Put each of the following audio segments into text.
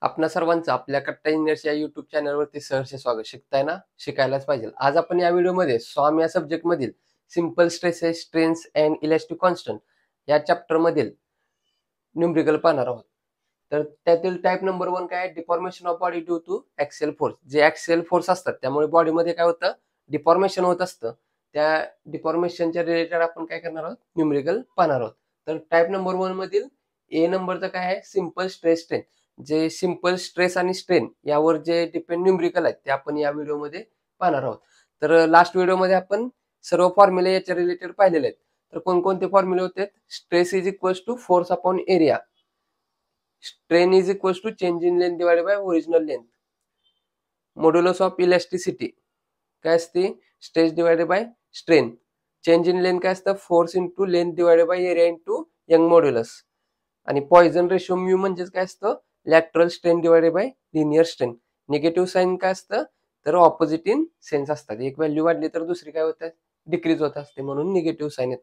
आपणा सर्वांचं आपल्या कट्टा इंजिनिअर्स या युट्यूब चॅनलवरती सहर्ष स्वागत. शिकताय ना, शिकायलाच पाहिजे. आज आपण या व्हिडिओमध्ये सॉम या सब्जेक्ट मधील simple stresses, strains and elastic constant या चॅप्टर मधील न्यूमरिकल पाहणार आहोत. तर त्यातील टाइप नंबर 1 काय आहे? Deformation of body due to axial force. जे ऍक्सियल फोर्स असतात त्यामुळे बॉडीमध्ये काय होतं, डिफॉर्मेशन होत असतं. त्या डिफॉर्मेशनच्या रिलेटेड आपण काय करणार आहोत, न्यूमरिकल पाहणार आहोत. तर टाइप नंबर 1 मधील ए नंबरचं काय आहे? Simple stress strain. जे सिंपल स्ट्रेस आणि स्ट्रेन यावर जे डिपेंड न्यूमरिकल आहेत ते आपण या व्हिडिओमध्ये पाहणार आहोत. तर लास्ट व्हिडिओमध्ये आपण सर्व फॉर्म्युले याच्या रिलेटेड पाहिलेले आहेत. तर कोणकोणते फॉर्म्युले होते? Stress is equals to force upon area, strain is equals to change in length divided by original length, modulus of elasticity काय असते? Stress divided by strain, change in length काय असतं? Force into length divided by area into Young modulus, आणि Poisson ratio mu म्हणजेच काय असतं? Lateral strain divided by linear strain. Negative sign काय असतं? तर ऑपोजिट इन सेन्स असतात. एक व्हॅल्यू वाढली तर दुसरी काय होतात? डिक्रीज होत असते, म्हणून निगेटिव्ह साइन येत.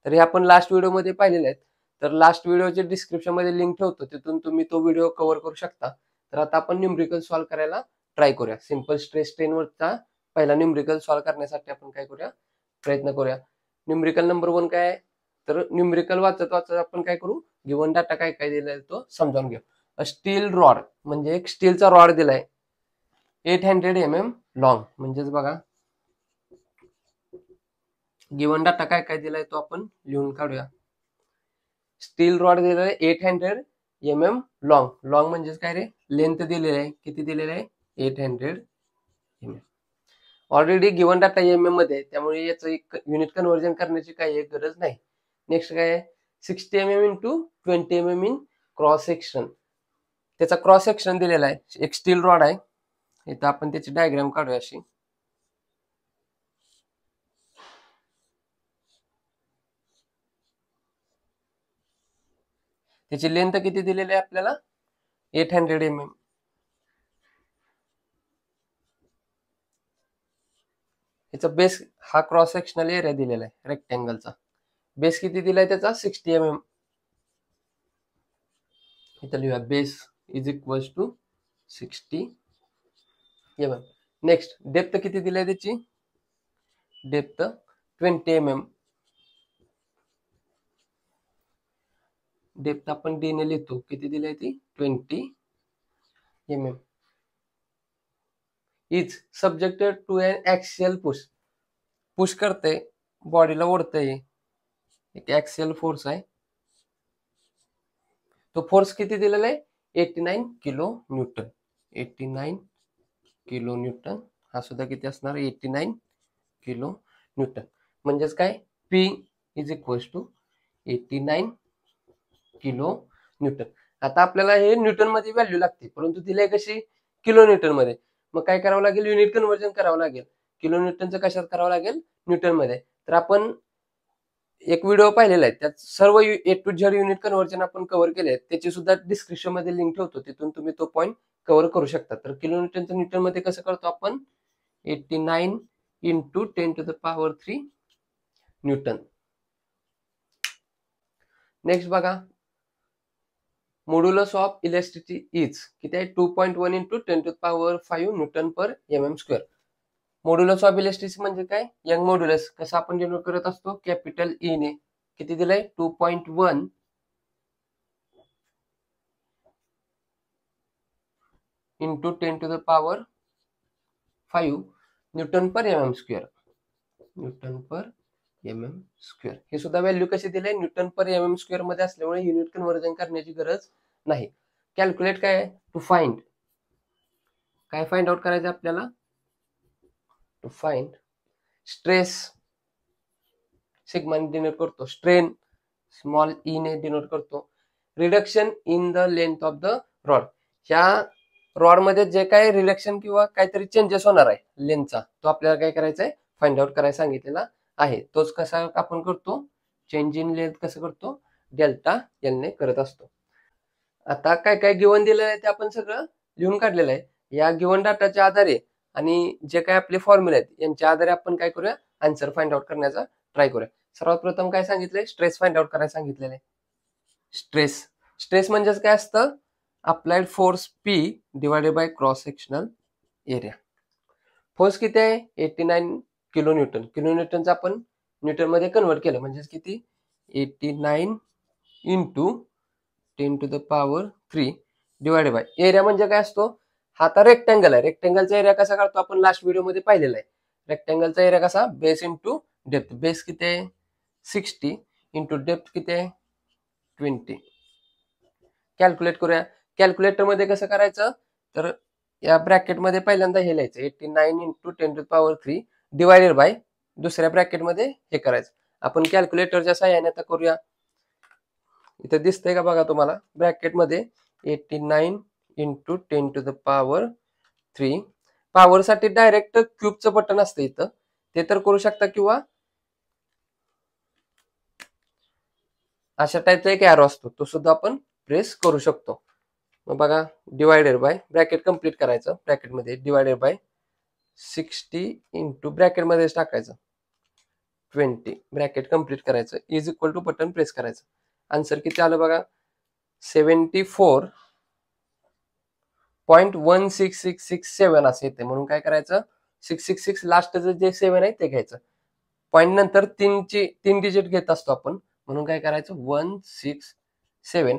तर हे आपण लास्ट व्हिडिओमध्ये पाहिलेले आहेत. तर लास्ट व्हिडिओच्या डिस्क्रिप्शन मध्ये लिंक ठेवतो, तिथून तुम्ही तो व्हिडिओ कव्हर करू शकता. तर आता आपण न्यूमरिकल सॉल्व्ह करायला ट्राय करूया. सिंपल स्ट्रेस स्ट्रेन वरचा पहिला न्यूमरिकल सॉल्व्ह करण्यासाठी आपण काय करूया, प्रयत्न करूया. न्यूमरिकल नंबर 1 काय आहे? तर न्यूमरिकल वाचत वाचत आपण काय करू, गिवन डाटा काय काय दिलाय तो समजावून घेऊ. स्टील रॉड म्हणजे एक स्टीलचा रॉड दिलाय 800 mm लॉंग. म्हणजेच बघा, गिवन डाटा काय काय दिलाय तो आपण लिहून काढूया. स्टील रॉड दिलेला आहे 800 mm लॉंग. लॉंग म्हणजेच काय रे? लेंथ दिलेली आहे. किती दिलेलं आहे? 800 mm. Already given data mm मध्ये आहे, त्यामुळे याचं एक युनिट कन्व्हर्जन करण्याची काही एक गरज नाही. नेक्स्ट काय आहे? 60 mm into 20 mm in cross section. त्याचा क्रॉस सेक्शन दिलेला आहे. एक स्टील रॉड आहे. इथं आपण त्याची डायग्राम काढूया अशी. त्याची लेंथ किती दिलेली आहे आपल्याला? 800 mm. याचा बेस हा क्रॉस सेक्शनल एरिया दिलेला आहे रेक्टँगलचा. बेस किती दिलाय त्याचा? 60 mm. इथं लिहूया, base is equals to 60 mm. Next depth किती दिलाय त्याची? Depth 20 mm. डेप्थ आपण डी ने लिहितो. किती दिलाय ती? 20 mm. Is subjected to an axial push. Push करते, बॉडीला ओढतंय, एक ऍक्सियल फोर्स आहे. तो फोर्स किती दिलेला आहे? 89 किलो न्यूटन. 89 kilo Newton. हा सुद्धा किती असणार? 89 किलो न्यूटन. म्हणजेच काय? P is equals to 89 kilo newton. आता आपल्याला हे न्यूटन मध्ये व्हॅल्यू लागते, परंतु दिले कशी? किलो न्यूटन मध्ये. मग काय करावं लागेल? युनिट कन्व्हर्जन करावं लागेल. किलो न्यूटनचं कशात करावं लागेल? न्यूटन मध्ये. तर आपण एक व्हिडिओ पाहिलेला आहे, त्यात सर्व ए टू झेड युनिट कन्व्हर्जन आपण कव्हर केले आहेत. त्याची सुद्धा डिस्क्रिप्शन मध्ये लिंक ठेवतो, तिथून तुम्ही तो पॉईंट कव्हर करू शकता. तर किलो न्यूटनचं न्यूटन मध्ये कसं करतो आपण? 89 इंटू 10⁻³ न्यूटन. नेक्स्ट बघा, मॉड्युलस ऑफ इलॅस्टिसिटी इज किती आहे? 2.1 इंटू 10⁵ newton per mm². Modulus of elasticity म्हणजे काय? Young modulus. कसं आपण डिनोट करत असतो? कॅपिटल ई ने. किती दिलंय? 2.1 इंटू 10⁵ न्यूटन पर mm². न्यूटन पर mm². हे सुद्धा व्हॅल्यू कशी दिले? न्यूटन पर mm² मध्ये असल्यामुळे युनिट कन्व्हर्जन करण्याची गरज नाही. कॅल्क्युलेट काय आहे? To find. काय फाइंड आउट करायचं आपल्याला? टू फाइंड स्ट्रेस, सिग्मा ने डिनोट करतो. स्ट्रेन स्मॉल ई ने डिनोट करतो. Reduction in the length of the rod. ह्या रॉड मध्ये जे काय रिडक्शन किंवा काहीतरी चेंजेस होणार आहे लेंथचा, तो आपल्याला काय करायचा आहे? फाइंड आउट करायला सांगितलेला आहे. तोच कसा आपण करतो? चेंज इन लेंथ कसं करतो? डेल्टा एल ने करत असतो. आता काय काय गिवन दिलेलं आहे ते आपण सगळं लिहून काढलेलं आहे. या गिवन डाटाच्या आधारे आणि जे काय आपले फॉर्म्युले आहेत यांच्या आधारे आपण काय करूया? आन्सर फाइंड आउट करण्याचा ट्राय करूया. सर्वात प्रथम काय सांगितलंय? स्ट्रेस फाइंड आउट करायला सांगितलेलं आहे. स्ट्रेस. स्ट्रेस म्हणजेच काय असतं? Applied force P divided by cross sectional area. Force किती आहे 89 किलो न्यूटन. किलो न्यूटनचं आपण न्यूटन मध्ये कन्वर्ट केलं म्हणजे किती 89 into 10 to the power 3 divided by area म्हणजे काय असतो. हा आता रेक्टँगल आहे. रेक्टँगलचा एरिया कसा काढतो आपण लास्ट व्हिडिओ मध्ये पाहिलेला आहे. रेक्टँगलचा एरिया कसा बेस इंटू डेप्थ. बेस किती आहे 60 इंटू डेप्थ किती आहे 20. कॅल्क्युलेट करूया. कॅल्क्युलेटर मध्ये कसं करायचं तर या ब्रॅकेट मध्ये पहिल्यांदा हे लिहायचं 89 into 10 to power 3 divided by दुसऱ्या ब्रॅकेट मध्ये हे करायचं. आपण कॅल्क्युलेटरच्या सहाय्याने आता करूया. इथं दिसतंय का बघा तुम्हाला ब्रॅकेट मध्ये 89 into 10 to the power 3. Power साठी डायरेक्ट क्यूबचं बटन असतं इथं ते तर करू शकता किंवा अशा टाईपचा एक एरो असतो तो सुद्धा आपण प्रेस करू शकतो. मग बघा डिवायडेड बाय ब्रॅकेट कम्प्लीट करायचं. ब्रॅकेट मध्ये डिवायडेड बाय 60 इंटू ब्रॅकेट मध्येच टाकायचं 20 ब्रॅकेट कम्प्लीट करायचं is equal to button press करायचं. आन्सर किती आलं बघा 74.16667 असं येते. म्हणून काय करायचं 666 लास्टचं जे 7 आहे ते घ्यायचं. पॉईंट नंतर तीन डिजिट घेत असतो आपण म्हणून काय करायचं 167.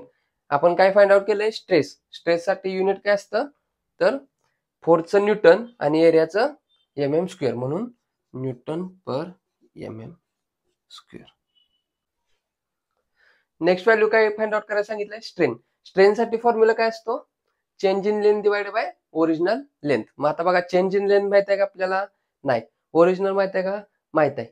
आपण काय फाइंड आउट केलंय स्ट्रेस. स्ट्रेससाठी युनिट काय असतं तर फोर्सचं न्यूटन आणि एरियाचं mm स्क्वेअर म्हणून Newton per mm square. Next value काय फाइंड आउट करायला सांगितलंय स्ट्रेन. स्ट्रेनसाठी फॉर्म्युला काय असतो change in length divided by original length. मग आता बघा चेंज इन लेंथ माहित आहे का आपल्याला नाही. ओरिजिनल माहित आहे का माहित आहे.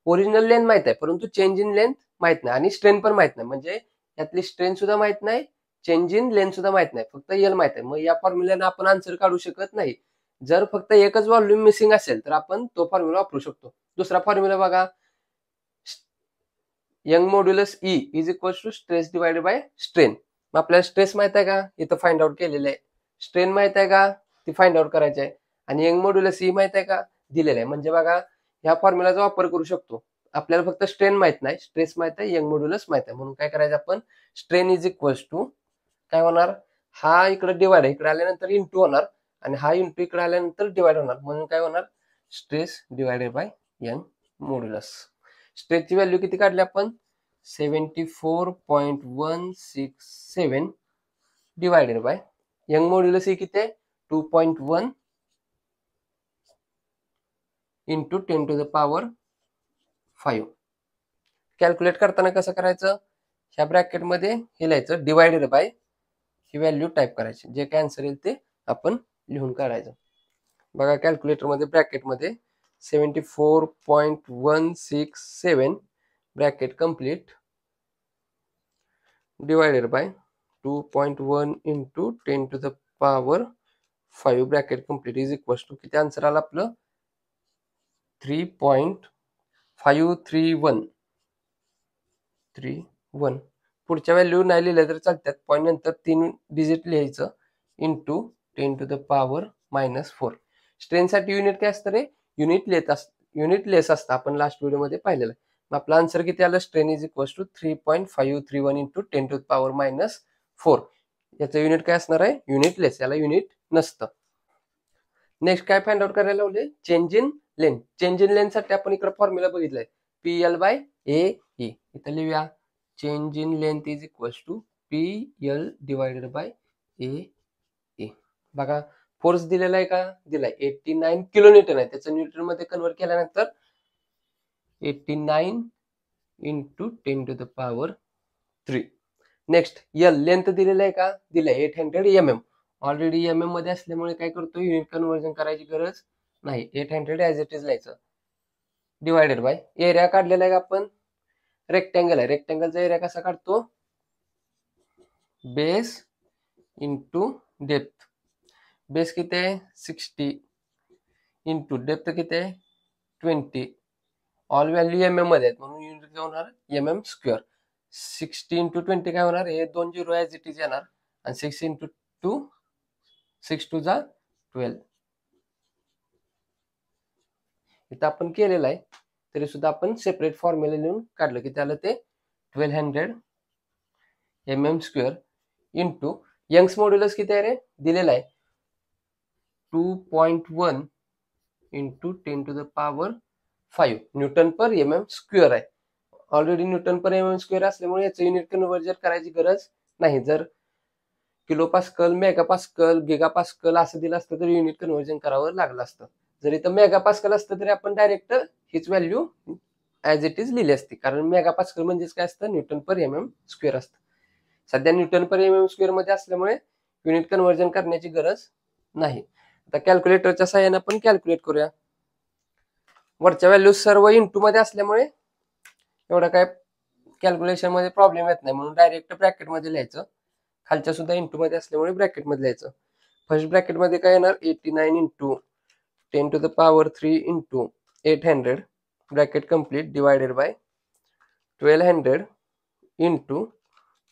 ओरिजिनल लेंथ माहित आहे परंतु चेंज इन लेंथ माहित नाही आणि स्ट्रेन पण माहित नाही. म्हणजे यातली स्ट्रेन सुद्धा माहित नाही चेंज इन लेंथ सुद्धा माहित नाही फक्त एल माहित आहे. मग या फॉर्म्युल्याने आपण आन्सर काढू शकत नाही. जर फक्त एकच व्हॉल्यूम मिसिंग असेल तर आपण तो फॉर्म्युला वापरू शकतो. दुसरा फॉर्म्युला बघा Young modulus E is equal to stress divided by strain. मग आपल्याला स्ट्रेस माहित आहे का इथं फाइंड आउट केलेलं आहे. स्ट्रेन माहित आहे का ती फाइंड आउट करायची आहे आणि यंग मॉड्युलस E माहित आहे का दिलेलं आहे. म्हणजे बघा ह्या फॉर्म्युलाचा वापर करू शकतो. आपल्याला फक्त स्ट्रेन माहित नाही स्ट्रेस माहित आहे यंग मॉड्युलस माहित आहे. म्हणून काय करायचं आपण स्ट्रेन इज इक्वल टू काय होणार हा इकडे डिवाइड आहे इकडे आल्यानंतर इंटू होणार आणि हा इंटू इकडे आल्यानंतर डिवाइड होणार म्हणून काय होणार stress divided bye young modulus. स्ट्रेसची व्हॅल्यू किती काढली आपण 74.167 डिवायडेड बाय यंग मॉड्युलस किती आहे 2.1 into 10 to the power 5. Calculate करताना कसं करायचं ह्या ब्रॅकेट मध्ये हे लिहायचं डिवायडेड बाय ही व्हॅल्यू टाईप करायची जे काय आन्सर येईल ते आपण लिहून काढायचं. बघा कॅल्क्युलेटर मध्ये ब्रॅकेट मध्ये 74.167 bracket complete divided by 2.1 into 10 to the power 5 bracket complete is equal to किती आन्सर आला आपलं 3.531. पुढच्या व्हॅल्यू नाही लिहिल्या तर चालतात. पॉईंट नंतर 3 डिजिट लिहायचं इंटू 10 टू द पॉवर -4. स्ट्रेनसाठी युनिट काय असतं रे युनिट लेस असतं आपण लास्ट व्हिडिओ मध्ये पाहिलेलं आहे. मग आपला आन्सर किती आलं strain is equal to 3.531 into 10 to the power -4. याचं युनिट काय असणार आहे युनिट लेस याला युनिट नसतं. नेक्स्ट काय फाइंड आउट करायला लावले change in length. Change in length साठी आपण इकडे फॉर्म्युला बघितलाय PL बाय AE. इथं लिहूया change in length is equal to PL divided by AE. बघा फोर्स दिलेला आहे का दिलाय 89 किलो न्यूटन आहे. त्याचं न्यूटन मध्ये कन्वर्ट केल्यानंतर 89 into 10 to the power 3. Next L length दिलेला आहे का दिलाय 800 mm. ऑलरेडी MM मध्ये असल्यामुळे काय करतो युनिट कन्वर्जन करायची गरज नाही 800 ऍज इट इज लिहायचं डिवायडेड बाय एरिया काढलेला आहे का आपण रेक्टँगल आहे. रेक्टँगलचा एरिया कसा काढतो बेस इंटू डेप्थ. बेस किती आहे 60 इंटू डेप्थ किती आहे 20. ऑल व्हॅल्यू MM मध्ये आहेत म्हणून युनिट काय होणार MM स्क्वेअर. 60 इंटू 20 काय होणार हे 2 0 ऍज इट इज येणार आणि 6 इंटू 2 6 2 जा 12. इथं आपण केलेलं आहे तरी सुद्धा आपण सेपरेट फॉर्म्युला लिहून काढलं की त्याला ते 1200 mm square into Young's modulus किती आहे रे? दिलेला आहे 2.1 इंटू 10⁵ न्यूटन पर mm स्क्वेअर आहे. Already newton per mm square असल्यामुळे याचं युनिट कन्व्हर्जन करायची गरज नाही. जर kilo pascal, mega pascal, giga pascal असं दिलं असतं तर युनिट कन्व्हर्जन करावं लागलं असतं. जर इथं मेगा पास्कल असतं तरी आपण डायरेक्ट हीच व्हॅल्यू ऍज इट इज लिहिली असती, कारण मेगा पास्कल म्हणजेच काय असतं? न्यूटन पर mm स्क्वेअर असतं. सध्या न्यूटन पर mm स्क्वेअर मध्ये असल्यामुळे युनिट कन्व्हर्जन करण्याची गरज नाही. आता कॅल्क्युलेटरच्या सहाय्याने आपण कॅल्क्युलेट करूया. वरच्या व्हॅल्यू सर्व इंटू मध्ये असल्यामुळे एवढा काय कॅल्क्युलेशन मध्ये प्रॉब्लेम येत नाही, म्हणून डायरेक्ट ब्रॅकेट मध्ये लिहायचं. खालच्या सुद्धा इंटू मध्ये असल्यामुळे ब्रॅकेट मध्ये लिहायचं. फर्स्ट ब्रॅकेट मध्ये काय येणार? 89 into 10⁵ into 800 bracket complete divided bye 1200 into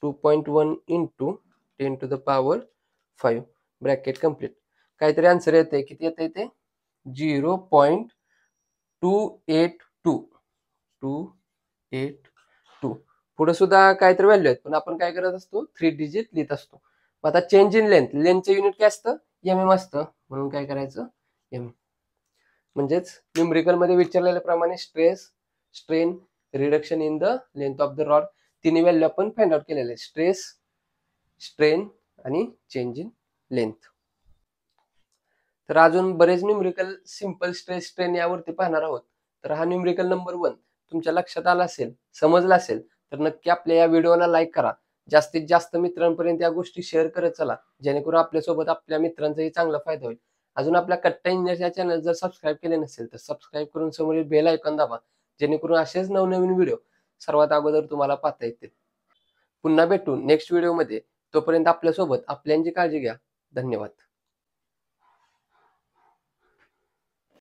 2.1 इंटू 10⁵ ब्रॅकेट कम्प्लीट. काहीतरी आन्सर येते. किती येते ते? 0.282 पुढे सुद्धा काहीतरी व्हॅल्यू आहेत, पण आपण काय करत असतो? 3 डिजिट लिहित असतो. आता चेंज इन लेंथ, लेंथचं युनिट काय असतं? mm असतं, म्हणून काय करायचं? m. म्हणजेच न्यूमरिकल मध्ये विचारलेल्याप्रमाणे stress, strain, reduction in the length of the rod तिन्ही व्हॅल्यू आपण फाइंड आउट केलेले आहे. स्ट्रेस, स्ट्रेन आणि चेंज इन लेंथ. तर अजून बरेच न्यूमरिकल सिंपल स्ट्रेस स्ट्रेन यावरती पाहणार आहोत. तर हा न्यूमरिकल नंबर 1 तुमच्या लक्षात आला असेल, समजला असेल तर नक्की आपल्या या व्हिडिओला लाईक करा. जास्तीत जास्त मित्रांपर्यंत या गोष्टी शेअर करत चला, जेणेकरून आपल्यासोबत आपल्या मित्रांचाही चांगला फायदा होईल. अजून आपल्या कट्टा इंजिनियर या चॅनल जर सबस्क्राईब केले नसेल तर सबस्क्राईब करून समोरील बेल आयकॉन दाबा, जेणेकरून असेच नवनवीन व्हिडिओ सर्वात अगोदर तुम्हाला पाहता येतील. पुन्हा भेटू नेक्स्ट व्हिडिओमध्ये. तोपर्यंत आपल्यासोबत आपल्यांची काळजी घ्या. धन्यवाद.